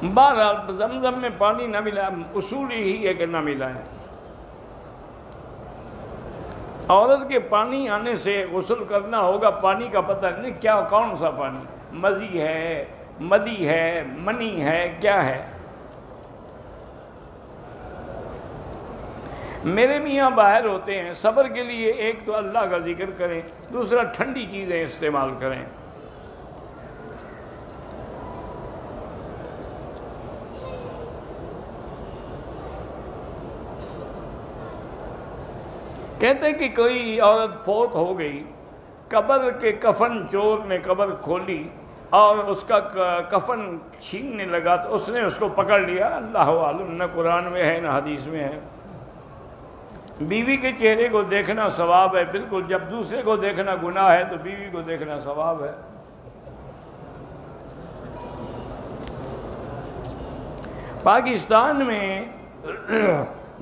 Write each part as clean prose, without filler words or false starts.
بہرحال زمزم میں پانی نہ ملا، اصول یہی ہے کہ نہ ملائیں۔ عورت کے پانی آنے سے غسل کرنا ہوگا، پانی کا پتہ نہیں کیا کون سا پانی، مزی ہے، مدی ہے، منی ہے، کیا ہے۔ میرے میاں باہر ہوتے ہیں، صبر کے لیے ایک تو اللہ کا ذکر کریں، دوسرا ٹھنڈی چیزیں استعمال کریں۔ کہتے ہیں کہ کوئی عورت فوت ہو گئی، قبر کے کفن چور نے قبر کھولی اور اس کا کفن چھیننے لگا تو اس نے اس کو پکڑ لیا، اللہ عالم نہ قرآن میں ہے نہ حدیث میں ہے۔ بیوی کے چہرے کو دیکھنا ثواب ہے، بالکل، جب دوسرے کو دیکھنا گناہ ہے تو بیوی کو دیکھنا ثواب ہے۔ پاکستان میں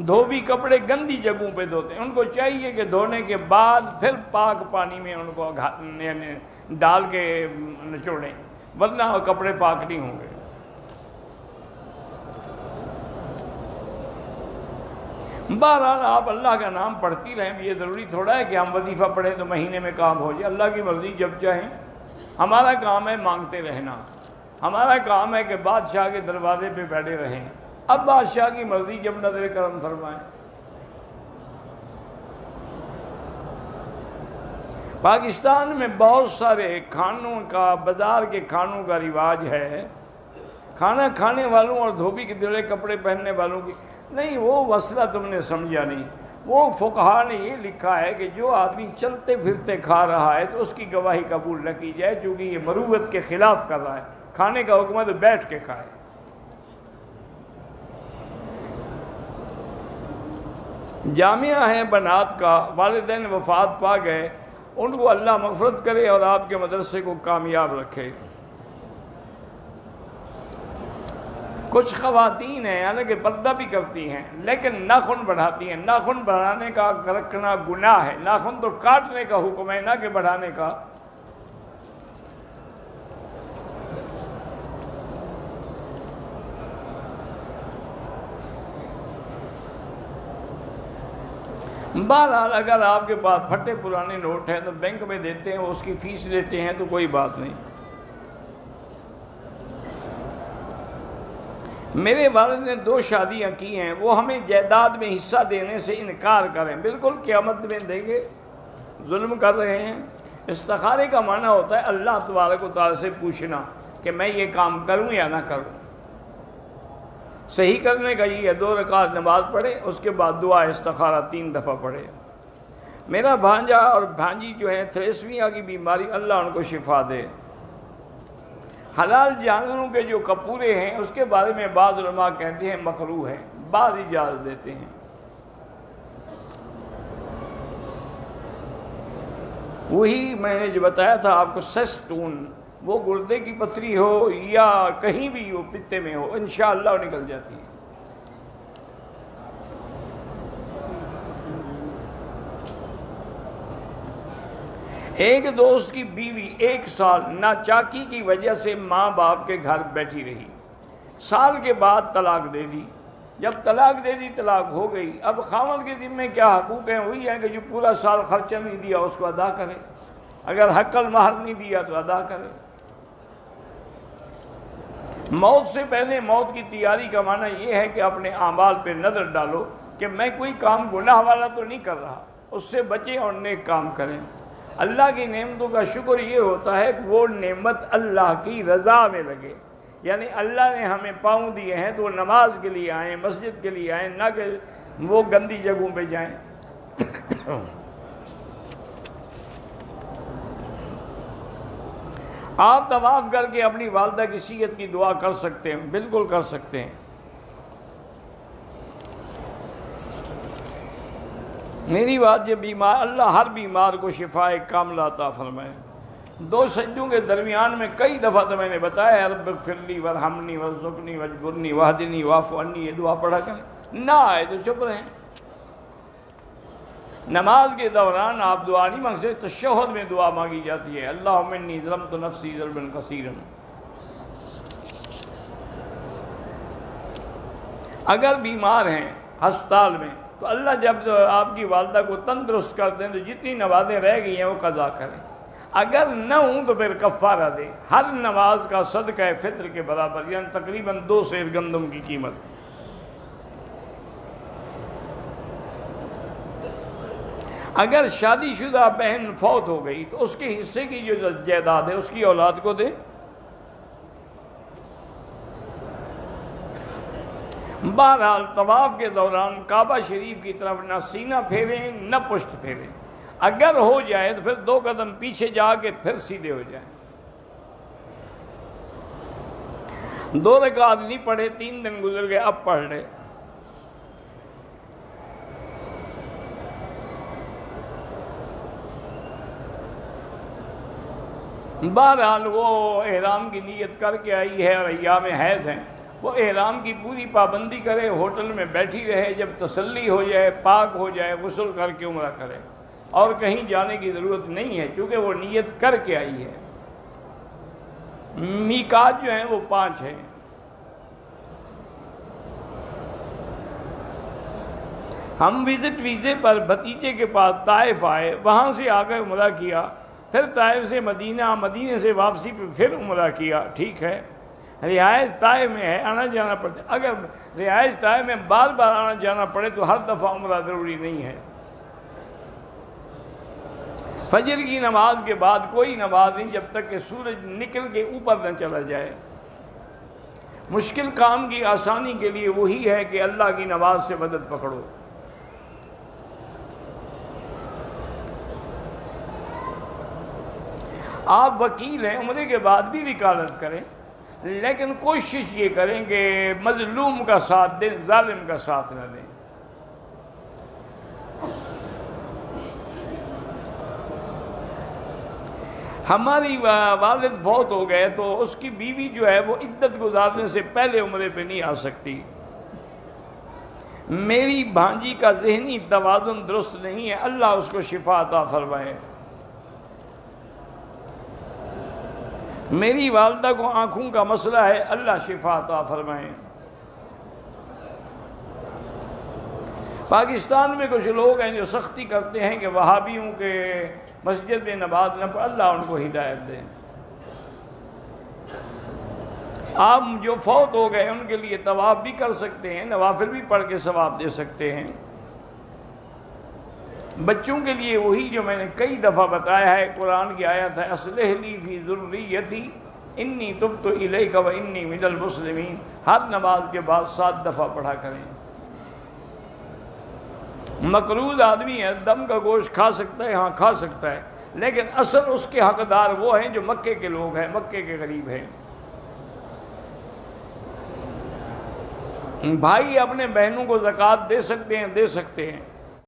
دھوبی کپڑے گندی جگہوں پہ دھوتے ہیں، ان کو چاہیے کہ دھونے کے بعد پھر پاک پانی میں ان کو ڈال کے نچوڑیں، ورنہ وہ کپڑے پاک نہیں ہوں گے۔ بہرحال آپ اللہ کا نام پڑھتی رہیں، یہ ضروری تھوڑا ہے کہ ہم وظیفہ پڑھیں تو مہینے میں کام ہو جائے، اللہ کی مرضی جب چاہیں۔ ہمارا کام ہے مانگتے رہنا، ہمارا کام ہے کہ بادشاہ کے دروازے پہ بیٹھے رہیں، اب بادشاہ کی مرضی جب نظر کرم فرمائیں۔ پاکستان میں بہت سارے کھانوں کا، بازار کے کھانوں کا رواج ہے، کھانا کھانے والوں اور دھوبی کے دلے کپڑے پہننے والوں کی نہیں، وہ مسئلہ تم نے سمجھا نہیں۔ وہ فقہا نے یہ لکھا ہے کہ جو آدمی چلتے پھرتے کھا رہا ہے تو اس کی گواہی قبول نہ کی جائے، چونکہ یہ مروت کے خلاف کر رہا ہے۔ کھانے کا حکم ہے تو بیٹھ کے کھائے۔ جامعہ ہے بنات کا، والدین وفات پا گئے، ان کو اللہ مغفرت کرے اور آپ کے مدرسے کو کامیاب رکھے۔ کچھ خواتین ہیں حالانکہ پردہ بھی کرتی ہیں لیکن ناخن بڑھاتی ہیں، ناخن بڑھانے کا رکھنا گناہ ہے، ناخن تو کاٹنے کا حکم ہے نہ کہ بڑھانے کا۔ بہرحال اگر آپ کے پاس پھٹے پرانے نوٹ ہیں تو بینک میں دیتے ہیں، اس کی فیس لیتے ہیں تو کوئی بات نہیں۔ میرے والد نے 2 شادیاں کی ہیں، وہ ہمیں جائیداد میں حصہ دینے سے انکار کریں، بالکل قیامت میں دیں گے، ظلم کر رہے ہیں۔ استخارے کا معنی ہوتا ہے اللہ تبارک و تعالیٰ سے پوچھنا کہ میں یہ کام کروں یا نہ کروں۔ صحیح کرنے کا یہ 2 رکعت نماز پڑھے، اس کے بعد دعا استخارہ 3 دفعہ پڑھے۔ میرا بھانجا اور بھانجی جو ہے تھریسمیا کی بیماری، اللہ ان کو شفا دے۔ حلال جانوروں کے جو کپورے ہیں اس کے بارے میں بعض علماء کہتے ہیں مکروہ ہے، بعض اجازت دیتے ہیں۔ وہی میں نے جو بتایا تھا آپ کو، سیسٹون، وہ گردے کی پتھری ہو یا کہیں بھی وہ پتے میں ہو، انشاءاللہ وہ نکل جاتی ہے۔ ایک دوست کی بیوی 1 سال ناچاکی کی وجہ سے ماں باپ کے گھر بیٹھی رہی، سال کے بعد طلاق دے دی۔ جب طلاق دے دی طلاق ہو گئی، اب خاوند کے ذمہ کیا حقوق ہیں؟ وہی ہے کہ جو پورا سال خرچہ نہیں دیا اس کو ادا کرے، اگر حق المہر نہیں دیا تو ادا کرے۔ موت سے پہلے موت کی تیاری کا معنی یہ ہے کہ اپنے اعمال پہ نظر ڈالو کہ میں کوئی کام گناہ والا تو نہیں کر رہا، اس سے بچیں اور نیک کام کریں۔ اللہ کی نعمتوں کا شکر یہ ہوتا ہے کہ وہ نعمت اللہ کی رضا میں لگے، یعنی اللہ نے ہمیں پاؤں دیے ہیں تو وہ نماز کے لیے آئیں، مسجد کے لیے آئیں، نہ کہ وہ گندی جگہوں پہ جائیں۔ آپ طواف کر کے اپنی والدہ کی صحت کی دعا کر سکتے ہیں، بالکل کر سکتے ہیں۔ میری بات یہ بیمار، اللہ ہر بیمار کو شفاء کاملہ عطا فرمائے۔ 2 سجدوں کے درمیان میں کئی دفعہ تو میں نے بتایا ہے، رب اغفر لی وارحمنی وارزقنی واجبرنی واہدنی واعف عنی، یہ دعا پڑھا کریں، نہ آئے تو چپ رہیں۔ نماز کے دوران آپ دعا نہیں مانگ سکتے، تشہد میں دعا مانگی جاتی ہے، اللہم انی ظلمت نفسی ظلما کثیرا۔ اگر بیمار ہیں ہسپتال میں تو اللہ جب آپ کی والدہ کو تندرست کر دیں تو جتنی نمازیں رہ گئی ہیں وہ قضا کریں، اگر نہ ہوں تو پھر کفارہ دیں، ہر نماز کا صدقہ فطر کے برابر، یعنی تقریباً 2 سیر گندم کی قیمت۔ اگر شادی شدہ بہن فوت ہو گئی تو اس کے حصے کی جو جائیداد ہے اس کی اولاد کو دے۔ بہرحال طواف کے دوران کعبہ شریف کی طرف نہ سینہ پھیریں نہ پشت پھیریں، اگر ہو جائے تو پھر 2 قدم پیچھے جا کے پھر سیدھے ہو جائیں۔ 2 رکعت نہیں پڑھے، 3 دن گزر گئے، اب پڑھ لے۔ بہرحال وہ احرام کی نیت کر کے آئی ہے اور ایام حیض ہیں، وہ احرام کی پوری پابندی کرے، ہوٹل میں بیٹھی رہے، جب تسلی ہو جائے، پاک ہو جائے، غسل کر کے عمرہ کرے، اور کہیں جانے کی ضرورت نہیں ہے کیونکہ وہ نیت کر کے آئی ہے۔ میقات جو ہیں وہ 5 ہیں۔ ہم ویزے پر بھتیجے کے پاس طائف آئے، وہاں سے آ کر عمرہ کیا، پھر طائف سے مدینہ، مدینہ سے واپسی پہ پھر عمرہ کیا، ٹھیک ہے۔ رہائش طائف میں ہے، آنا جانا پڑتا ہے، اگر رہائش طائف میں بار بار آنا جانا پڑے تو ہر دفعہ عمرہ ضروری نہیں ہے۔ فجر کی نماز کے بعد کوئی نماز نہیں جب تک کہ سورج نکل کے اوپر نہ چلا جائے۔ مشکل کام کی آسانی کے لیے وہی ہے کہ اللہ کی نماز سے مدد پکڑو۔ آپ وکیل ہیں، عمرے کے بعد بھی وکالت کریں، لیکن کوشش یہ کریں کہ مظلوم کا ساتھ دیں، ظالم کا ساتھ نہ دیں۔ ہماری والد فوت ہو گئے تو اس کی بیوی جو ہے وہ عدت گزارنے سے پہلے عمرے پہ نہیں آ سکتی۔ میری بھانجی کا ذہنی توازن درست نہیں ہے، اللہ اس کو شفا عطا فرمائے۔ میری والدہ کو آنکھوں کا مسئلہ ہے، اللہ شفا عطا فرمائے۔ پاکستان میں کچھ لوگ ہیں جو سختی کرتے ہیں کہ وہابیوں کے مسجد میں نماز نہ پڑھ، اللہ ان کو ہدایت دے۔ آپ جو فوت ہو گئے ان کے لیے طواف بھی کر سکتے ہیں، نوافل بھی پڑھ کے ثواب دے سکتے ہیں۔ بچوں کے لیے وہی جو میں نے کئی دفعہ بتایا ہے، قرآن کی آیت ہے، اصلح لی فی ذریتی انی تبت الیک و انی من المسلمین، ہر نماز کے بعد 7 دفعہ پڑھا کریں۔ مقروض آدمی ہے، دم کا گوشت کھا سکتا ہے، ہاں کھا سکتا ہے، لیکن اصل اس کے حقدار وہ ہیں جو مکے کے لوگ ہیں، مکے کے غریب ہیں۔ بھائی اپنے بہنوں کو زکوٰۃ دے سکتے ہیں،